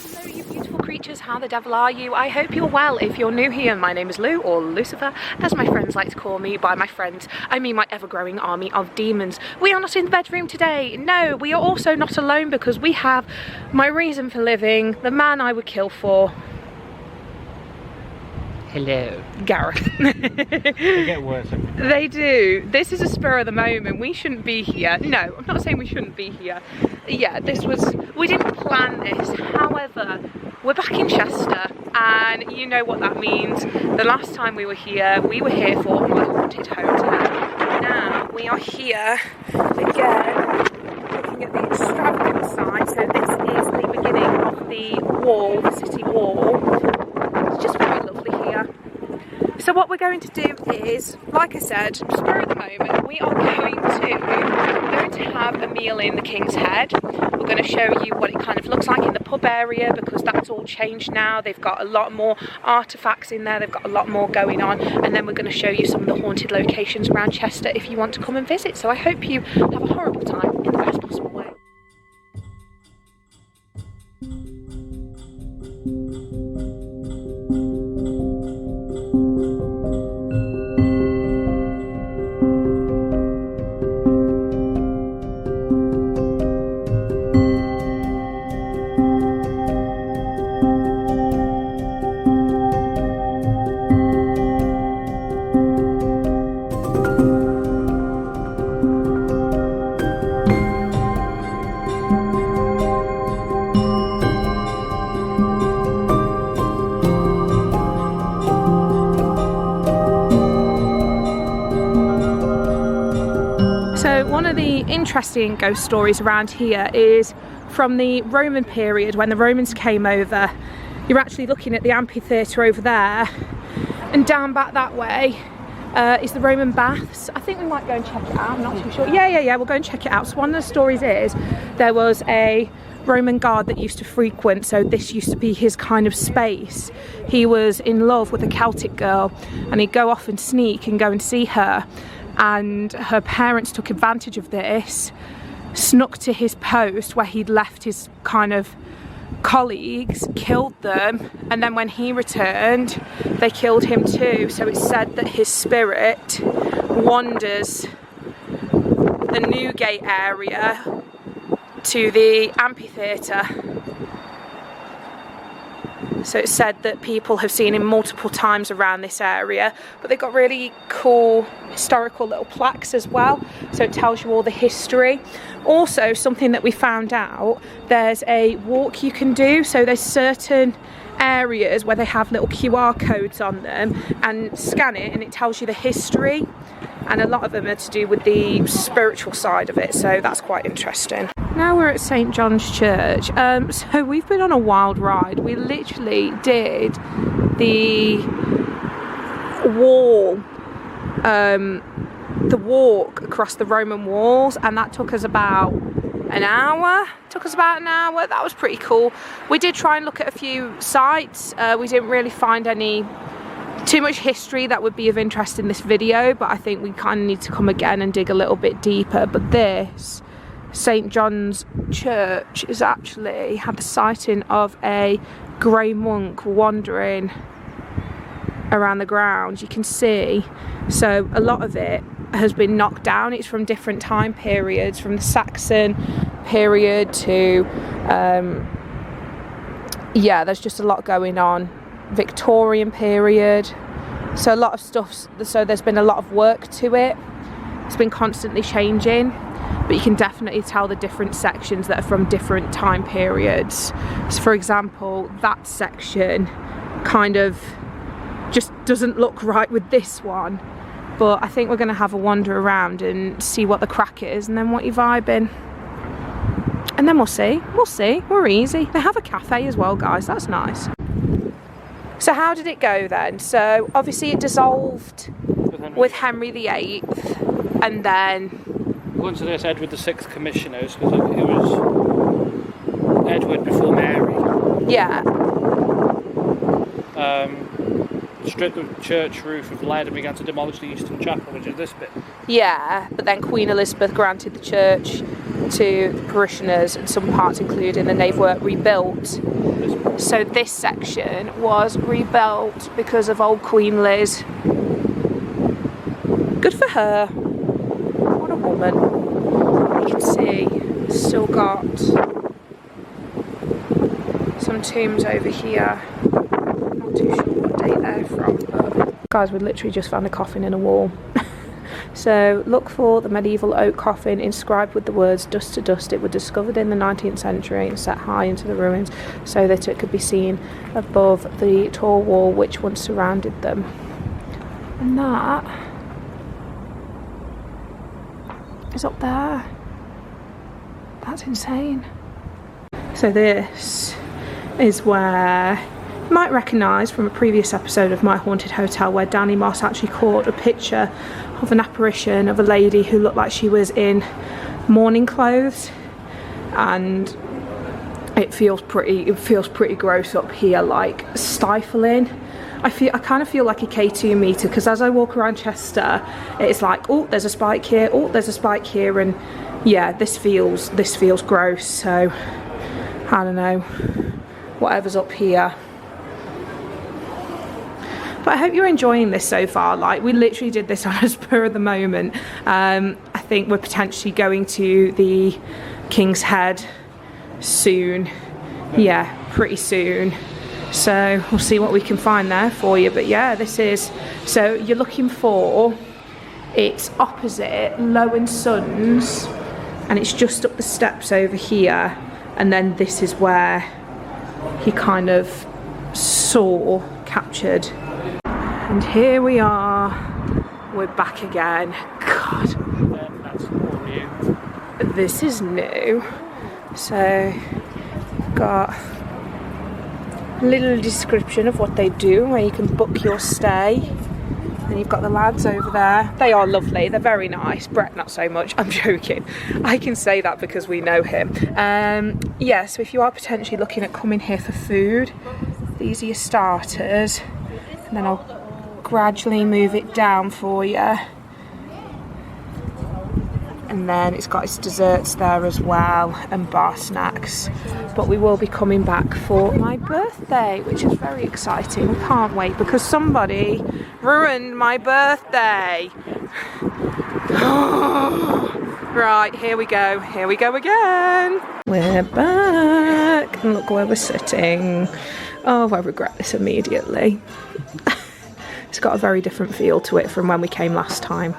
Hello you beautiful creatures, how the devil are you? I hope you're well. If you're new here, my name is Lou, or Lucifer, as my friends like to call me. By my friends, I mean my ever-growing army of demons. We are not in the bedroom today. No, we are also not alone because we have my reason for living, the man I would kill for. Hello. Gareth. They get worse. They do. This is a spur of the moment. We shouldn't be here. No, I'm not saying we shouldn't be here. Yeah, we didn't plan this. However, we're back in Chester and you know what that means. The last time we were here for my haunted hotel. Now we are here again, looking at the extravagant side. So this is the beginning of the wall, the city wall. It's just very lovely here. So what we're going to do is, like I said, spur of the moment, we are going to have a meal in the King's Head. We're going to show you what it kind of looks like in the pub area because that's all changed now. They've got a lot more artefacts in there, they've got a lot more going on, and then we're going to show you some of the haunted locations around Chester if you want to come and visit. So I hope you have a horrible time in the best possible way. So one of the interesting ghost stories around here is from the Roman period when the Romans came over. You're actually looking at the amphitheatre over there, and down back that way is the Roman baths. I think we might go and check it out, I'm not too sure. Yeah, we'll go and check it out. So one of the stories is there was a Roman guard that used to frequent, so this used to be his kind of space. He was in love with a Celtic girl and he'd go off and sneak and go and see her, and her parents took advantage of this, snuck to his post where he'd left his kind of colleagues, killed them, and then when he returned they killed him too. So it's said that his spirit wanders the Newgate area to the amphitheatre. So it's said that people have seen him multiple times around this area, but they've got really cool historical little plaques as well, so it tells you all the history. Also, something that we found out, there's a walk you can do, so there's certain areas where they have little QR codes on them, and scan it and it tells you the history, and a lot of them are to do with the spiritual side of it, so that's quite interesting. Now we're at St John's Church, so we've been on a wild ride. We literally did the wall, the walk across the Roman walls, and that took us about an hour. That was pretty cool. We did try and look at a few sites. We didn't really find too much history that would be of interest in this video, but I think we kind of need to come again and dig a little bit deeper. But this St John's Church is actually had the sighting of a grey monk wandering around the grounds. You can see, so a lot of it has been knocked down. It's from different time periods, from the Saxon period to yeah, there's just a lot going on. Victorian period, so a lot of stuff, so there's been a lot of work to it. It's been constantly changing, but you can definitely tell the different sections that are from different time periods. So for example, that section kind of just doesn't look right with this one, but I think we're going to have a wander around and see what the crack is, and then what you're vibing, and then we'll see, we're easy. They have a cafe as well, guys, that's nice. So how did it go then? So obviously it dissolved with Henry VIII, and then According to this, Edward VI commissioners, because it was Edward before Mary. Yeah. Stripped the church roof of lead and began to demolish the eastern chapel, which is this bit. Yeah, but then Queen Elizabeth granted the church to the parishioners and some parts included, and they've were rebuilt. So this section was rebuilt because of old Queen Liz. Good for her. What a woman. You can see it's still got some tombs over here. Not too sure what date they're from, but guys, we literally just found a coffin in a wall. So look for the medieval oak coffin inscribed with the words "dust to dust." It was discovered in the 19th century and set high into the ruins so that it could be seen above the tall wall which once surrounded them. And that is up there. That's insane. So this is where you might recognise from a previous episode of My Haunted Hotel where Danny Moss actually caught a picture of an apparition of a lady who looked like she was in mourning clothes, and it feels pretty gross up here, like stifling. I kind of feel like a K2 meter, because as I walk around Chester it's like, oh, there's a spike here, oh, there's a spike here, and yeah, this feels gross. So I don't know, whatever's up here. But I hope you're enjoying this so far. Like, we literally did this on a spur of the moment. I think we're potentially going to the King's Head soon. Yeah, pretty soon. So we'll see what we can find there for you. But yeah, this is, so you're looking for, it's opposite Low and Sons, and it's just up the steps over here. And then this is where he kind of saw, captured. And here we are, we're back again. God, That's all new. this is new. So, got a little description of what they do, where you can book your stay. And you've got the lads over there. They are lovely, they're very nice. Brett, not so much, I'm joking. I can say that because we know him. Yeah, so if you are potentially looking at coming here for food, these are your starters. And then I'll gradually move it down for you, and then it's got its desserts there as well and bar snacks. But we will be coming back for my birthday, which is very exciting. We can't wait because somebody ruined my birthday. Right, here we go again. We're back, and look where we're sitting. Oh, I regret this immediately. It's got a very different feel to it from when we came last time.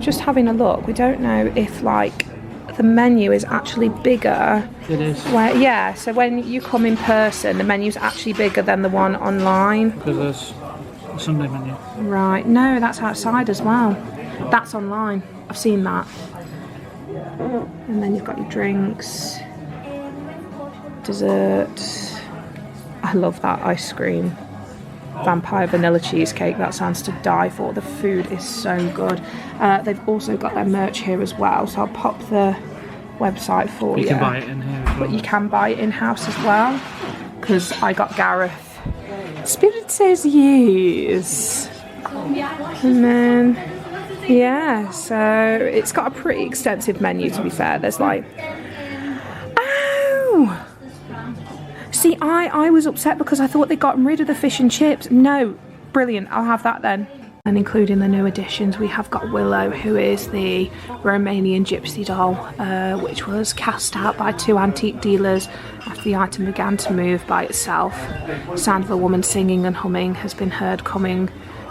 Just having a look, we don't know if like the menu is actually bigger. It is. Yeah, so when you come in person, the menu's actually bigger than the one online. Because there's a Sunday menu. Right, no, that's outside as well. That's online, I've seen that. And then you've got your drinks, dessert. I love that ice cream. Vampire vanilla cheesecake, that sounds to die for. The food is so good. They've also got their merch here as well, so I'll pop the website for you. You can buy it in here as well. But you can buy it in-house as well, because I got Gareth. Spirit says yes. And then, yeah, so it's got a pretty extensive menu, to be fair. There's like, oh! See, I was upset because I thought they'd gotten rid of the fish and chips. No, brilliant, I'll have that then. And including the new additions, we have got Willow, who is the Romanian gypsy doll, which was cast out by 2 antique dealers after the item began to move by itself. The sound of a woman singing and humming has been heard coming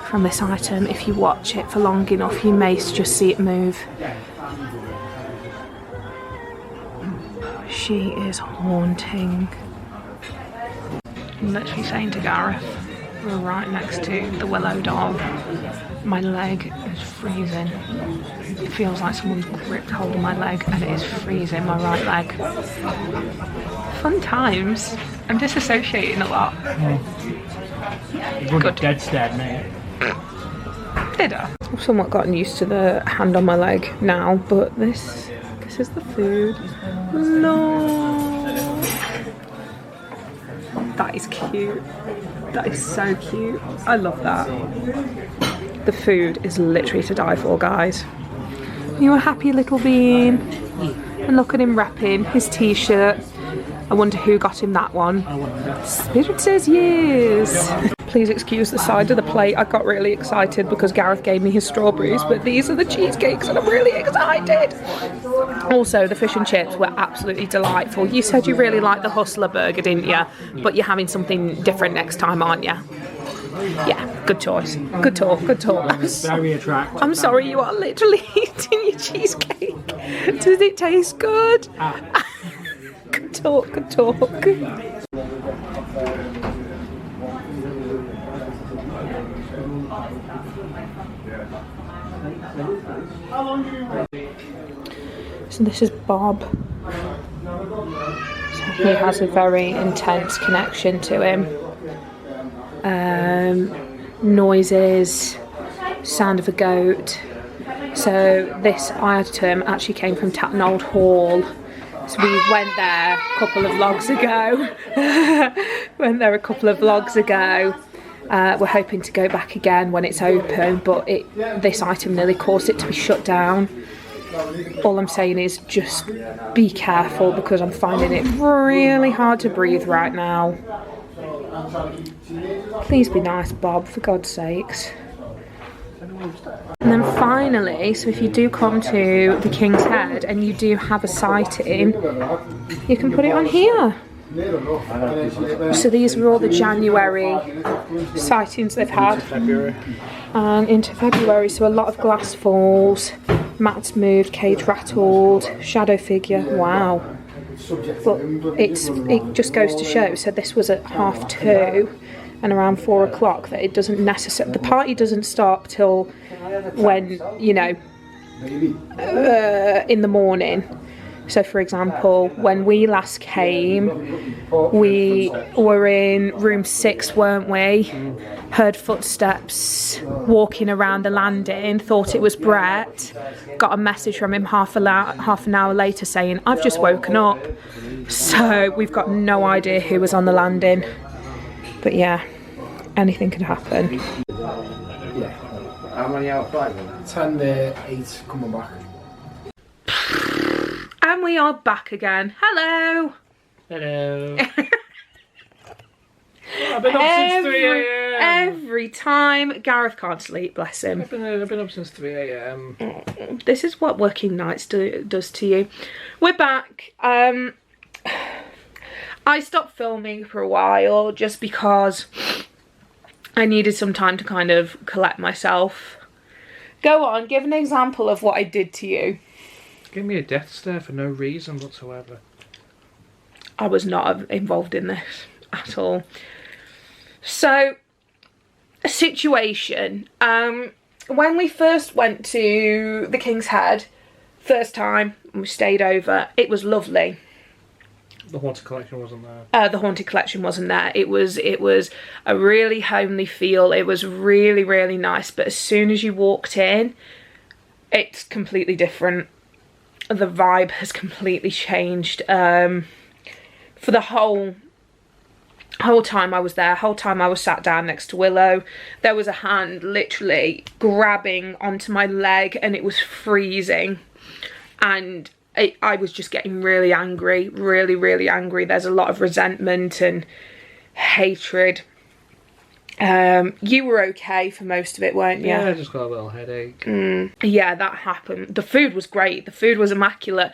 from this item. If you watch it for long enough, you may just see it move. She is haunting. I'm literally saying to Gareth, we're right next to the Willow doll. My leg is freezing. It feels like someone's gripped hold of my leg, and it is freezing, my right leg. Fun times. I'm disassociating a lot. You're Good. dead stared, mate. Did I? I've somewhat gotten used to the hand on my leg now, but this is the food. No. That is cute. That is so cute. I love that. The food is literally to die for, guys. You a happy little bean? And look at him repping his t-shirt. I wonder who got him that one. Spirit says yes. Please excuse the side of the plate. I got really excited because Gareth gave me his strawberries, but these are the cheesecakes and I'm really excited. Also, the fish and chips were absolutely delightful. You said you really liked the Hustler burger, didn't you? But you're having something different next time, aren't you? Yeah, good choice. Good talk, good talk. Very attractive. I'm sorry, you are literally eating your cheesecake. Does it taste good? Good talk, good talk. So this is Bob. So he has a very intense connection to him. Noises, sound of a goat. So this item actually came from Tatton Old Hall. So we went there a couple of vlogs ago. We're hoping to go back again when it's open, but this item nearly caused it to be shut down. All I'm saying is just be careful because I'm finding it really hard to breathe right now. Please be nice, Bob, for God's sakes. And then finally, so if you do come to the King's Head and you do have a sighting, you can put it on here. So these were all the January sightings they've had. And into February, so a lot of glass falls, mats moved, cage rattled, shadow figure, wow. But it just goes to show, so this was at 2:30 and around 4 o'clock, that it doesn't necessarily, the party doesn't stop till when, you know, in the morning. So for example, when we last came, we were in room 6, weren't we? Heard footsteps walking around the landing, thought it was Brett, got a message from him half an hour later saying, I've just woken up. So we've got no idea who was on the landing. But yeah, anything could happen. How many outside? 10, 8 coming back. And we are back again. Hello. Hello. I've been up since 3 a.m. Every time. Gareth can't sleep, bless him. I've been up since 3 a.m. This is what working nights does to you. We're back. I stopped filming for a while just because I needed some time to kind of collect myself. Go on, give an example of what I did to you. Give me a death stare for no reason whatsoever. I was not involved in this at all. So, a situation. When we first went to the King's Head, first time, and we stayed over, it was lovely. The Haunted Collection wasn't there. The Haunted Collection wasn't there. It was a really homely feel. It was really, really nice. But as soon as you walked in, it's completely different. The vibe has completely changed. For the whole time I was there, whole time I was sat down next to Willow, there was a hand literally grabbing onto my leg and it was freezing. And I was just getting really angry, really, really angry. There's a lot of resentment and hatred. You were okay for most of it, weren't you? Yeah, I just got a little headache. Yeah, that happened. The food was great. The food was immaculate.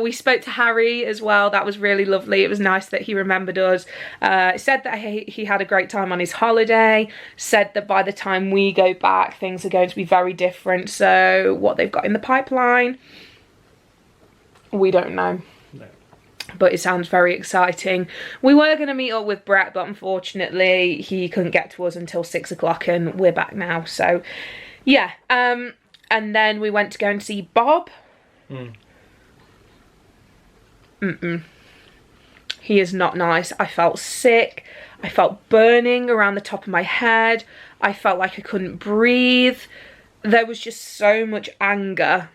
We spoke to Harry as well. That was really lovely. It was nice that he remembered us. Said that he had a great time on his holiday. Said that by the time we go back, things are going to be very different. So what they've got in the pipeline, we don't know. No. But it sounds very exciting. We were going to meet up with Brett, but unfortunately he couldn't get to us until 6 o'clock and we're back now. So, yeah. And then we went to go and see Bob. He is not nice. I felt sick. I felt burning around the top of my head. I felt like I couldn't breathe. There was just so much anger.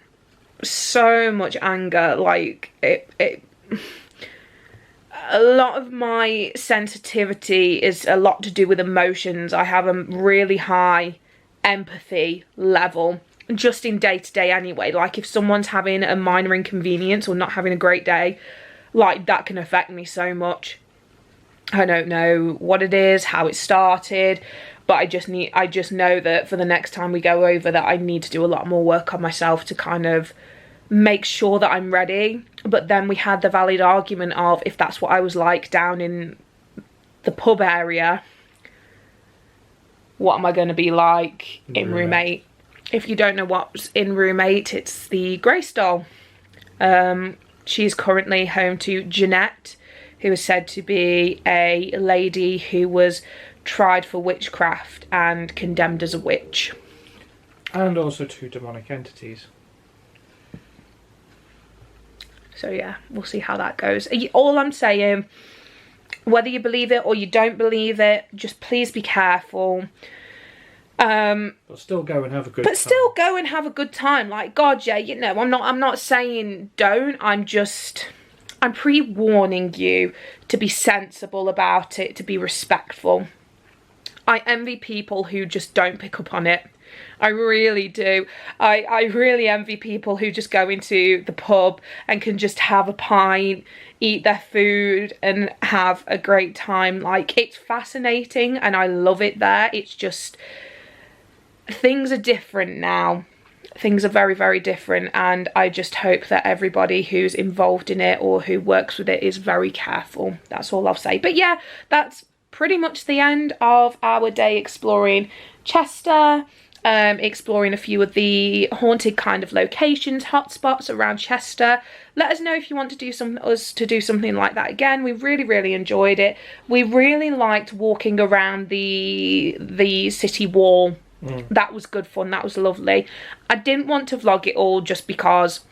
So much anger. Like, a lot of my sensitivity is a lot to do with emotions. I have a really high empathy level just in day-to-day anyway. Like if someone's having a minor inconvenience or not having a great day, like that can affect me so much. I don't know what it is, how it started, but I just know that for the next time we go over that I need to do a lot more work on myself to kind of make sure that I'm ready. But then we had the valid argument of, if that's what I was like down in the pub area, what am I going to be like in Roommate? If you don't know what's in Roommate, it's the Grace doll. She's currently home to Jeanette, who is said to be a lady who was tried for witchcraft and condemned as a witch. And also 2 demonic entities. So yeah, we'll see how that goes. All I'm saying, whether you believe it or you don't believe it, just please be careful. But still go and have a good time. But still go and have a good time. Like, God, yeah, you know, I'm not saying don't. I'm pre-warning you to be sensible about it, to be respectful. I envy people who just don't pick up on it. I really do. I really envy people who just go into the pub and can just have a pint, eat their food and have a great time. Like, it's fascinating and I love it there. It's just, things are different now. Things are very, very different, and I just hope that everybody who's involved in it or who works with it is very careful. That's all I'll say. But yeah, that's pretty much the end of our day exploring Chester, exploring a few of the haunted kind of locations, hotspots around Chester. Let us know if you want to do something like that again. We really, really enjoyed it. We really liked walking around the city wall. That was good fun. That was lovely. I didn't want to vlog it all just because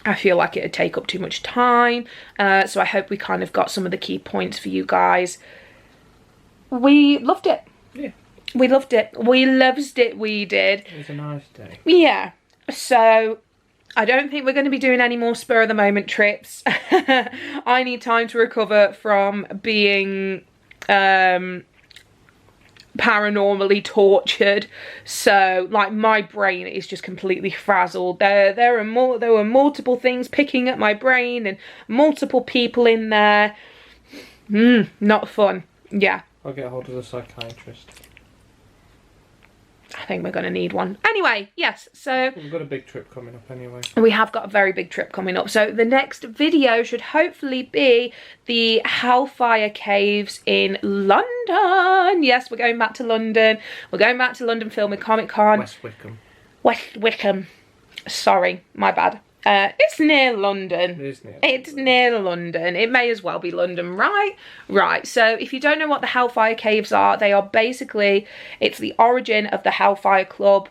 I feel like it would take up too much time. So I hope we kind of got some of the key points for you guys. We loved it. Yeah. We loved it. We loved it. We did. It was a nice day. Yeah. So I don't think we're going to be doing any more spur-of-the-moment trips. I need time to recover from being paranormally tortured, so like my brain is just completely frazzled. There were multiple things picking at my brain and multiple people in there. Not fun. Yeah, I'll get a hold of the psychiatrist. I think we're going to need one. Anyway, yes, so we've got a big trip coming up anyway. We have got a very big trip coming up. So the next video should hopefully be the Hellfire Caves in London. Yes, we're going back to London. We're going back to London Filming Comic Con. West Wickham. West Wickham. Sorry, my bad. It's near London. It is near. It's near London. It may as well be London, right? Right. So if you don't know what the Hellfire Caves are, they are basically, it's the origin of the Hellfire Club.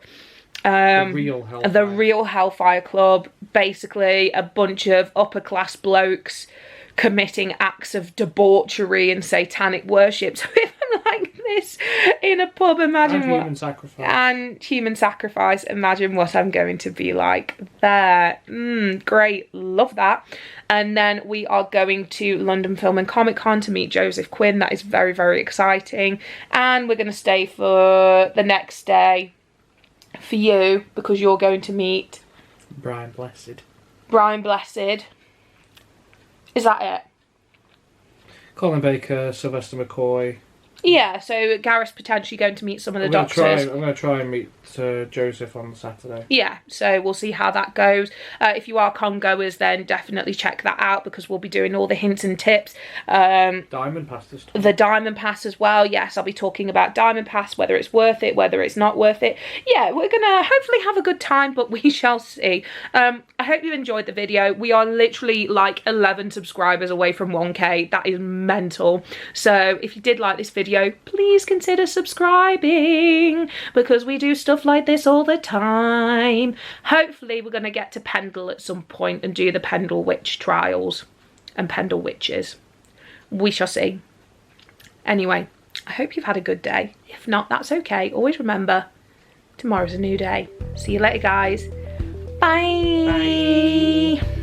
The real Hellfire Club. Basically a bunch of upper class blokes committing acts of debauchery and satanic worship. So if I'm like this in a pub, imagine and what... human sacrifice. And human sacrifice. Imagine what I'm going to be like there. Great. Love that. And then we are going to London Film and Comic Con to meet Joseph Quinn. That is very, very exciting. And we're going to stay for the next day for you, because you're going to meet... Brian Blessed. Brian Blessed. Is that it? Colin Baker, Sylvester McCoy. Yeah, so Gareth's potentially going to meet some of the doctors. I'm going to try and meet Joseph on Saturday. Yeah, so we'll see how that goes. If you are con-goers, then definitely check that out, because we'll be doing all the hints and tips. Diamond Pass this time. The Diamond Pass as well. Yes, I'll be talking about Diamond Pass, whether it's worth it, whether it's not worth it. Yeah, we're going to hopefully have a good time, but we shall see. I hope you enjoyed the video. We are literally like 11 subscribers away from 1K. That is mental. So if you did like this video, please consider subscribing, because we do stuff like this all the time. Hopefully we're going to get to Pendle at some point and do the Pendle witch trials and Pendle witches. We shall see. Anyway, I hope you've had a good day. If not, that's okay. Always remember, tomorrow's a new day. See you later, guys. Bye. Bye.